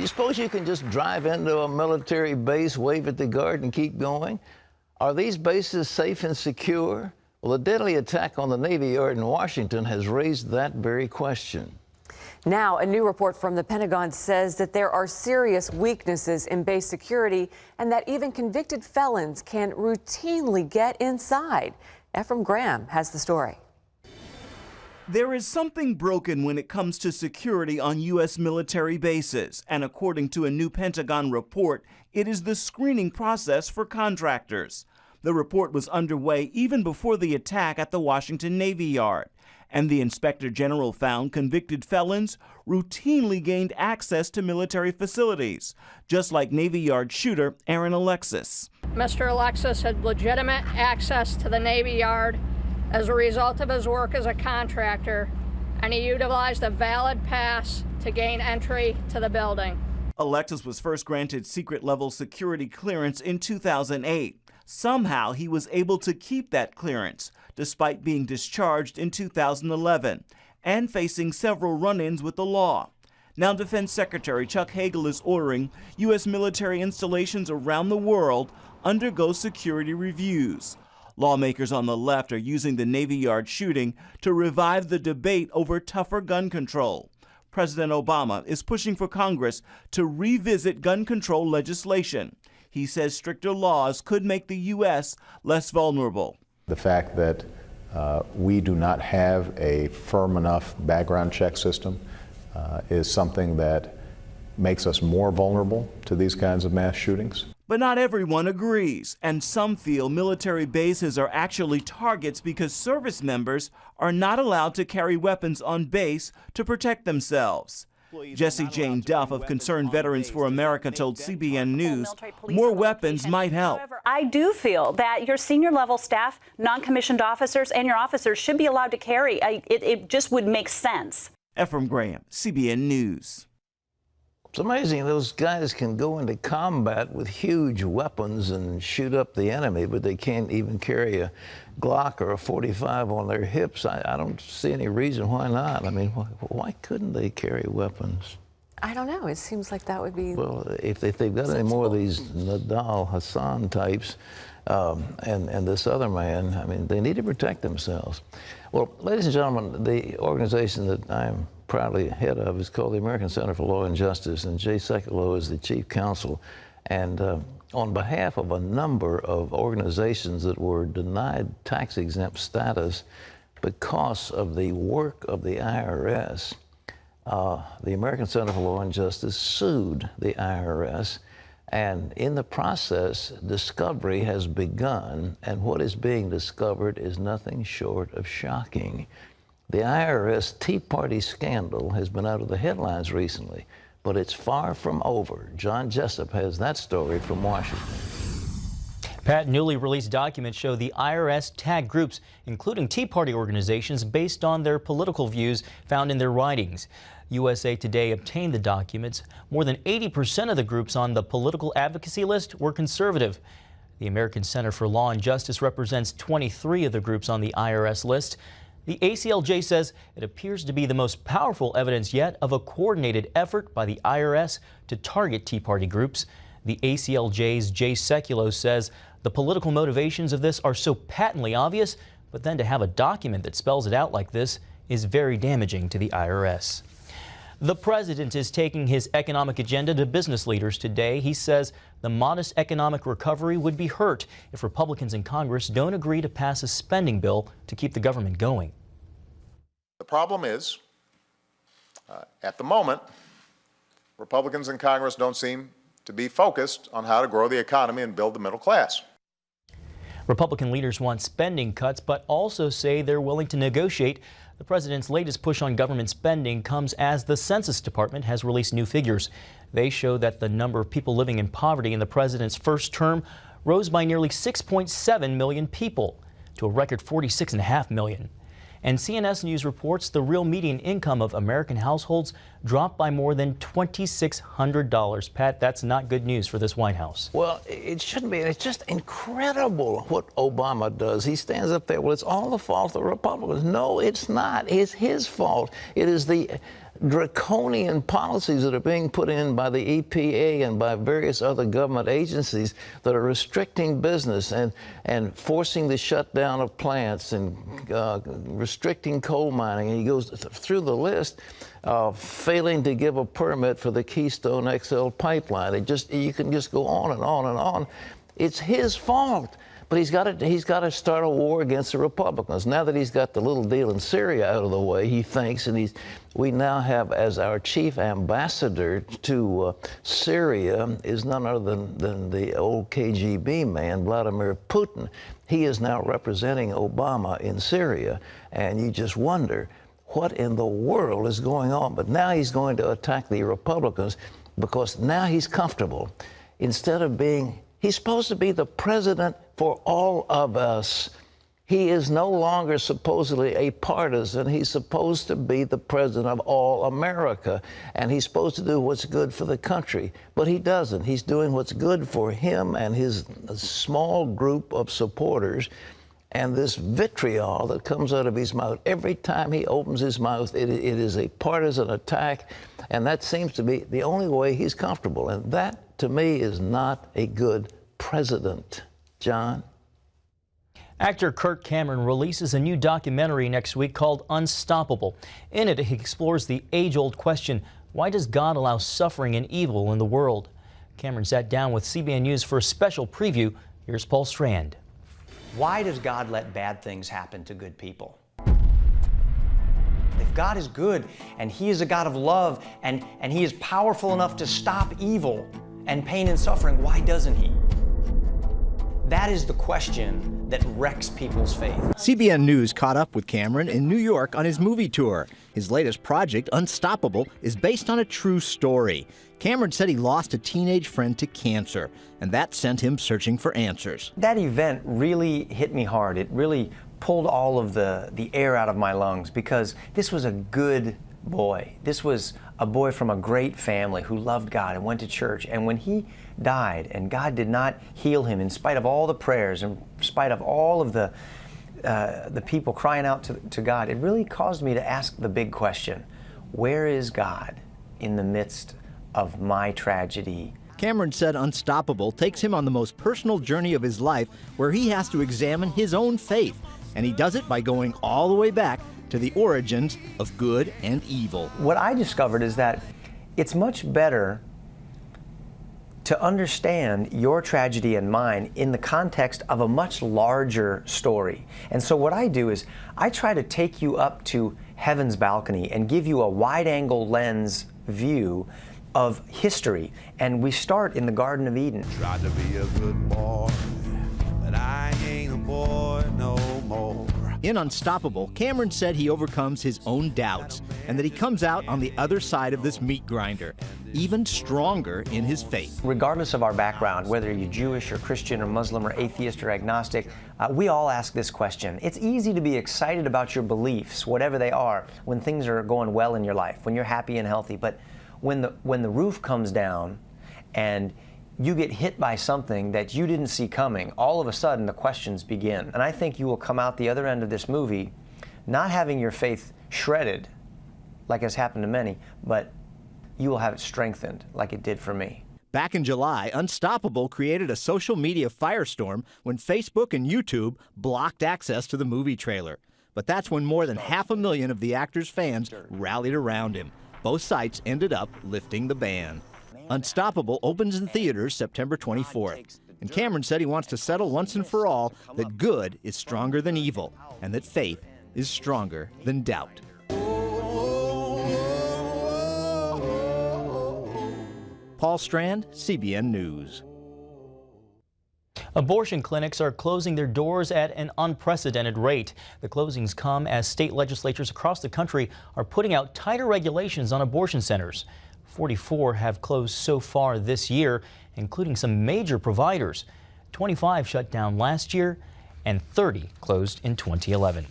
You suppose you can just drive into a military base, wave at the guard, and keep going? Are these bases safe and secure? Well, the deadly attack on the Navy Yard in Washington has raised that very question. Now, a new report from the Pentagon says that there are serious weaknesses in base security and that even convicted felons can routinely get inside. Ephraim Graham has the story. There is something broken when it comes to security on U.S. military bases, and according to a new Pentagon report, it is the screening process for contractors. The report was underway even before the attack at the Washington Navy Yard, and the Inspector General found convicted felons routinely gained access to military facilities, just like Navy Yard shooter Aaron Alexis. Mr. Alexis had legitimate access to the Navy Yard as a result of his work as a contractor, and he utilized a valid pass to gain entry to the building. Alexis was first granted secret-level security clearance in 2008. Somehow he was able to keep that clearance, despite being discharged in 2011 and facing several run-ins with the law. Now Defense Secretary Chuck Hagel is ordering U.S. military installations around the world undergo security reviews. Lawmakers on the left are using the Navy Yard shooting to revive the debate over tougher gun control. President Obama is pushing for Congress to revisit gun control legislation. He says stricter laws could make the U.S. less vulnerable. The fact that we do not have a firm enough background check system is something that makes us more vulnerable to these kinds of mass shootings. But not everyone agrees, and some feel military bases are actually targets because service members are not allowed to carry weapons on base to protect themselves. Jessie Jane Duff of Concerned Veterans for America told CBN News more weapons might help. I do feel that your senior level staff, non-commissioned officers, and your officers should be allowed to carry. It just would make sense. Ephraim Graham, CBN News. It's amazing those guys can go into combat with huge weapons and shoot up the enemy, but they can't even carry a Glock or a 45 on their hips. I don't see any reason why not. I mean, why couldn't they carry weapons? I don't know. It seems like that would be... Well, if they've got any more of these Nadal Hassan types and this other man, I mean, they need to protect themselves. Well, ladies and gentlemen, the organization that I'm proudly head of is called the American Center for Law and Justice, and Jay Sekulow is the chief counsel. And on behalf of a number of organizations that were denied tax-exempt status because of the work of the IRS, the American Center for Law and Justice sued the IRS, and in the process, discovery has begun, and what is being discovered is nothing short of shocking. The IRS Tea Party scandal has been out of the headlines recently, but it's far from over. John Jessup has that story from Washington. Pat, newly released documents show the IRS tagged groups, including Tea Party organizations, based on their political views found in their writings. USA Today obtained the documents. More than 80% of the groups on the political advocacy list were conservative. The American Center for Law and Justice represents 23 of the groups on the IRS list. The ACLJ says it appears to be the most powerful evidence yet of a coordinated effort by the IRS to target Tea Party groups. The ACLJ's Jay Sekulow says the political motivations of this are so patently obvious, but then to have a document that spells it out like this is very damaging to the IRS. The president is taking his economic agenda to business leaders today. He says the modest economic recovery would be hurt if Republicans in Congress don't agree to pass a spending bill to keep the government going. The problem is, at the moment, Republicans in Congress don't seem to be focused on how to grow the economy and build the middle class. Republican leaders want spending cuts, but also say they're willing to negotiate. The president's latest push on government spending comes as the Census Department has released new figures. They show that the number of people living in poverty in the president's first term rose by nearly 6.7 million people to a record 46.5 million. And CNS News reports the real median income of American households dropped by more than $2,600. Pat, that's not good news for this White House. Well, it shouldn't be. It's just incredible what Obama does. He stands up there, well, it's all the fault of the Republicans. No, it's not. It's his fault. It is the draconian policies that are being put in by the EPA and by various other government agencies that are restricting business and forcing the shutdown of plants and restricting coal mining. And he goes through the list, failing to give a permit for the Keystone XL pipeline. You can just go on and on and on. It's his fault. But he's got to start a war against the Republicans. Now that he's got the little deal in Syria out of the way, he thinks, and we now have as our chief ambassador to Syria is none other than the old KGB man, Vladimir Putin. He is now representing Obama in Syria, and you just wonder what in the world is going on. But now he's going to attack the Republicans because now he's comfortable. Instead of he's supposed to be the president for all of us. He is no longer supposedly a partisan. He's supposed to be the president of all America, and he's supposed to do what's good for the country. But he doesn't. He's doing what's good for him and his small group of supporters. And this vitriol that comes out of his mouth, every time he opens his mouth, it is a partisan attack. And that seems to be the only way he's comfortable. And that, to me, is not a good president. John? Actor Kirk Cameron releases a new documentary next week called Unstoppable. In it, he explores the age-old question, why does God allow suffering and evil in the world? Cameron sat down with CBN News for a special preview. Here's Paul Strand. Why does God let bad things happen to good people? If God is good and He is a God of love and He is powerful enough to stop evil and pain and suffering, why doesn't He? That is the question that wrecks people's faith. CBN News caught up with Cameron in New York on his movie tour. His latest project, Unstoppable, is based on a true story. Cameron said he lost a teenage friend to cancer, and that sent him searching for answers. That event really hit me hard. It really pulled all of the air out of my lungs because this was a good boy. This was a boy from a great family who loved God and went to church. And when he died and God did not heal him in spite of all the prayers, in spite of all of the people crying out to God, it really caused me to ask the big question, where is God in the midst of my tragedy? Cameron said Unstoppable takes him on the most personal journey of his life where he has to examine his own faith. And he does it by going all the way back to the origins of good and evil. What I discovered is that it's much better to understand your tragedy and mine in the context of a much larger story. And so what I do is I try to take you up to heaven's balcony and give you a wide-angle lens view of history. And we start in the Garden of Eden. Tried to be a good boy, but I ain't a boy no more. In Unstoppable, Cameron said he overcomes his own doubts and that he comes out on the other side of this meat grinder, even stronger in his faith. Regardless of our background, whether you're Jewish or Christian or Muslim or atheist or agnostic, we all ask this question. It's easy to be excited about your beliefs, whatever they are, when things are going well in your life, when you're happy and healthy. But when the roof comes down and you get hit by something that you didn't see coming, all of a sudden the questions begin. And I think you will come out the other end of this movie not having your faith shredded, like has happened to many, but you will have it strengthened like it did for me. Back in July, Unstoppable created a social media firestorm when Facebook and YouTube blocked access to the movie trailer. But that's when more than 500,000 of the actor's fans rallied around him. Both sites ended up lifting the ban. Unstoppable opens in theaters September 24th. And Cameron said he wants to settle once and for all that good is stronger than evil and that faith is stronger than doubt. Paul Strand, CBN News. Abortion clinics are closing their doors at an unprecedented rate. The closings come as state legislatures across the country are putting out tighter regulations on abortion centers. 44 have closed so far this year, including some major providers. 25 shut down last year and 30 closed in 2011.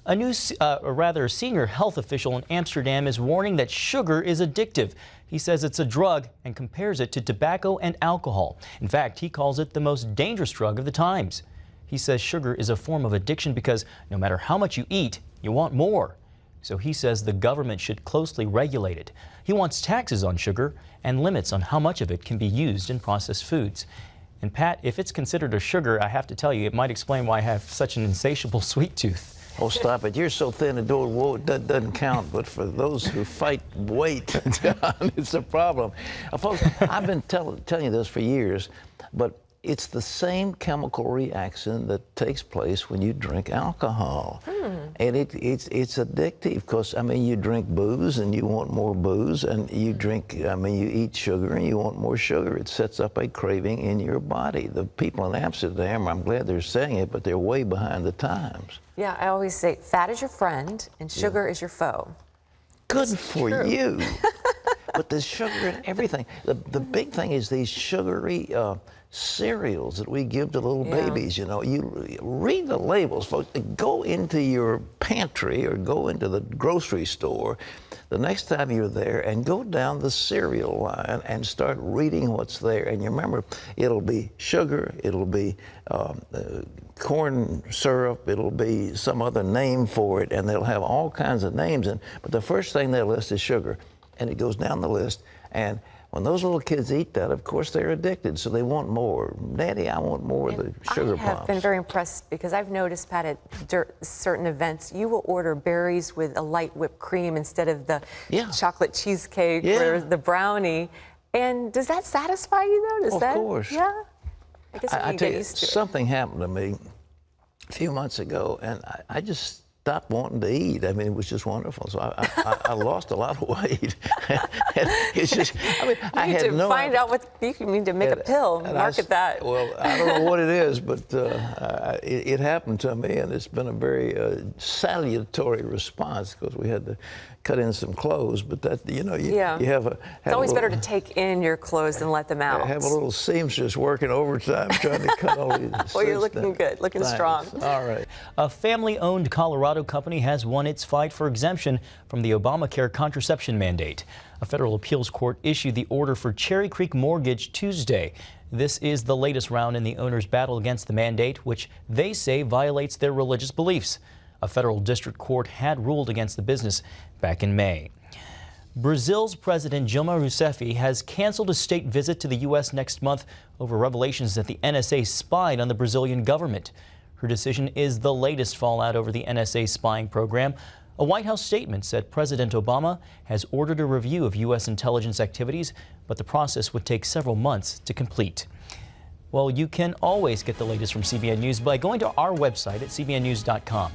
A new, senior health official in Amsterdam is warning that sugar is addictive. He says it's a drug and compares it to tobacco and alcohol. In fact, he calls it the most dangerous drug of the times. He says sugar is a form of addiction because no matter how much you eat, you want more. So he says the government should closely regulate it. He wants taxes on sugar and limits on how much of it can be used in processed foods. And Pat, if it's considered a sugar, I have to tell you, it might explain why I have such an insatiable sweet tooth. Oh, stop it. You're so thin, that doesn't count. But for those who fight weight, John, it's a problem. Folks, I've been telling you this for years, but it's the same chemical reaction that takes place when you drink alcohol. And it's addictive because, I mean, you drink booze and you want more booze, and you eat sugar and you want more sugar. It sets up a craving in your body. The people in Amsterdam, I'm glad they're saying it, but they're way behind the times. Yeah, I always say fat is your friend and sugar is your foe. Good for you. But there's sugar in everything. The big thing is these sugary cereals that we give to little babies. You know, you read the labels, folks. Go into your pantry or go into the grocery store the next time you're there and go down the cereal line and start reading what's there. And you remember, it'll be sugar, it'll be corn syrup, it'll be some other name for it, and they'll have all kinds of names. But the first thing they list is sugar. And it goes down the list, and when those little kids eat that, of course, they're addicted, so they want more. Daddy, I want more of the sugar I have pops. been very impressed because I've noticed, Pat, at certain events, you will order berries with a light whipped cream instead of the chocolate cheesecake or the brownie. And does that satisfy you, though? Of course. Yeah? I guess I you tell get you, used to it. something happened to me a few months ago, and I just stopped wanting to eat. I mean, it was just wonderful. So I lost a lot of weight. It's just, I mean, I had to find out what you need to make a pill, market that. Well, I don't know what it is, but it happened to me, and it's been a very salutary response because we had to cut in some clothes. But that, you know, you have a. It's always better to take in your clothes than let them out. Have a little seamstress working overtime trying to cut all these. Well, you're looking good, looking strong. All right. A family-owned Colorado company has won its fight for exemption from the Obamacare contraception mandate. A federal appeals court issued the order for Cherry Creek Mortgage Tuesday. This is the latest round in the owner's battle against the mandate, which they say violates their religious beliefs. A federal district court had ruled against the business back in May. Brazil's President Dilma Rousseff has canceled a state visit to the U.S. next month over revelations that the NSA spied on the Brazilian government. Her decision is the latest fallout over the NSA spying program. A White House statement said President Obama has ordered a review of U.S. intelligence activities, but the process would take several months to complete. Well, you can always get the latest from CBN News by going to our website at cbnnews.com.